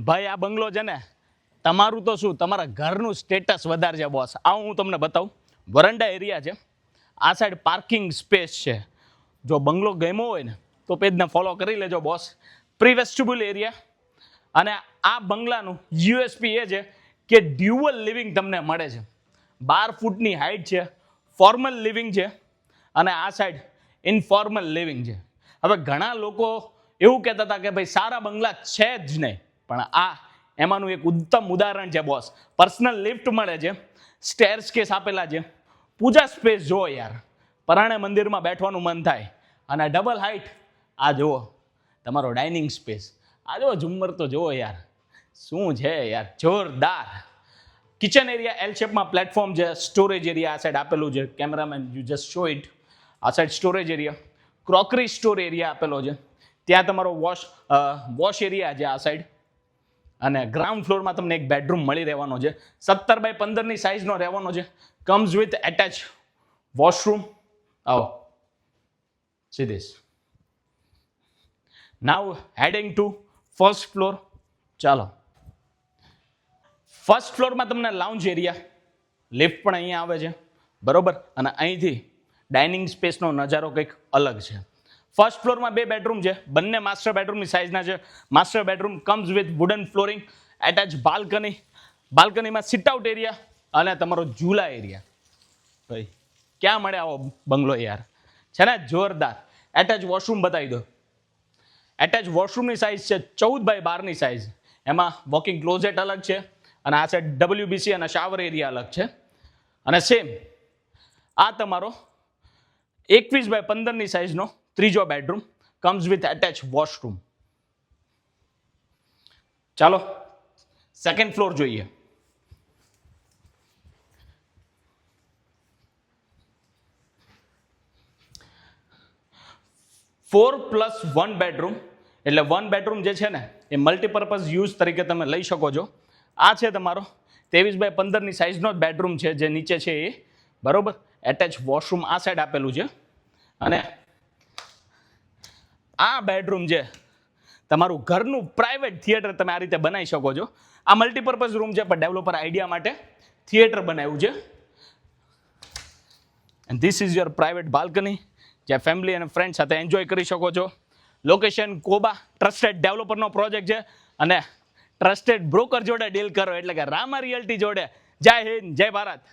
ભાઈ આ બંગલો છે ને તમારું તો શું તમારા ઘરનું સ્ટેટસ વધારે છે બોસ. આવું હું તમને બતાવું. વરંડા એરિયા છે, આ સાઈડ પાર્કિંગ સ્પેસ છે. જો બંગલો ગમ્યો હોય ને તો પેજને ફોલો કરી લેજો બોસ. પ્રી વેસ્ટિબ્યુલ એરિયા અને આ બંગલાનું યુએસપી એ છે કે ડ્યુઅલ લિવિંગ તમને મળે છે. 12 ફૂટની હાઇટ છે, ફોર્મલ લિવિંગ છે અને આ સાઈડ ઇનફોર્મલ લિવિંગ છે. હવે ઘણા લોકો એવું કહેતા હતા કે ભાઈ સારા બંગલા છે જ નહીં, પણ આ એમાંનું એક ઉત્તમ ઉદાહરણ છે બોસ. પર્સનલ લિફ્ટ મળે છે, સ્ટેરકેસ આપેલા છે, પૂજા સ્પેસ જુઓ યાર, પરાણે મંદિરમાં બેઠવાનું મન થાય. અને ડબલ હાઇટ આ જુઓ તમારો ડાઇનિંગ સ્પેસ. આ જુઓ ઝુમ્મર તો જુઓ યાર, શું છે યાર, જોરદાર. કિચન એરિયા એલ શેપમાં પ્લેટફોર્મ છે, સ્ટોરેજ એરિયા આ સાઈડ આપેલું છે. Cameraman you just show it. આ side storage area, crockery store area આપેલો છે. ત્યાં તમારો વોશ એરિયા છે આ સાઈડ. અને ગ્રાઉન્ડ ફ્લોરમાં તમને એક બેડરૂમ મળી રહેવાનો છે, 17 બાય 15ની સાઇઝનો રહેવાનો છે. Comes with attach washroom. આવો see this. Now heading to first floor. ચાલો, ફર્સ્ટ ફ્લોરમાં તમને લાઉન્જ એરિયા, લિફ્ટ પણ અહીંયા આવે છે બરોબર. અને અહીંથી ડાઇનિંગ સ્પેસનો નજારો કંઈક અલગ છે. ફર્સ્ટ ફ્લોરમાં 2 બેડરૂમ છે, બંને માસ્ટર બેડરૂમની સાઇઝના છે. Master bedroom comes with wooden flooring, attach balcony. બાલ્કનીમાં સિટ આઉટ એરિયા અને તમારો ઝૂલા એરિયા. ભાઈ ક્યાં મળે આવો બંગલો યાર, છે ને જોરદાર. એટેચ વોશરૂમ બતાવી દો. એટેચ વોશરૂમની સાઇઝ છે 14 બાય 12ની સાઇઝ. એમાં વોકિંગ ક્લોઝેટ અલગ છે અને આ સાઈડ ડબલ્યુબીસી અને શાવર એરિયા અલગ છે. અને સેમ આ તમારો 21 બાય 15ની સાઇઝનો ત્રીજો bedroom, comes with attach washroom. ચાલો સેકન્ડ ફ્લોર જોઈએ. 4+1 બેડરૂમ, એટલે 1 બેડરૂમ જે છે ને એ મલ્ટીપર્પઝ યુઝ તરીકે તમે લઈ શકો છો. આ છે તમારો 23 બાય 15ની સાઇઝનો જ બેડરૂમ છે જે નીચે છે એ બરોબર. એટેચ વોશરૂમ આ સાઈડ આપેલું છે. અને આ બેડરૂમ છે તમારું ઘરનું પ્રાઇવેટ થિયેટર તમે આ રીતે બનાવી શકો છો. આ મલ્ટીપર્પઝ રૂમ છે પણ ડેવલપર આઈડિયા માટે થિયેટર બનાવ્યું છે. And this is your private balcony, જ્યાં ફેમિલી અને ફ્રેન્ડ સાથે એન્જોય કરી શકો છો. લોકેશન કોબા, ટ્રસ્ટેડ ડેવલપરનો પ્રોજેક્ટ છે અને ટ્રસ્ટેડ બ્રોકર જોડે ડીલ કરો એટલે કે રામા રિયલ્ટી જોડે. જય હિન્દ, જય ભારત.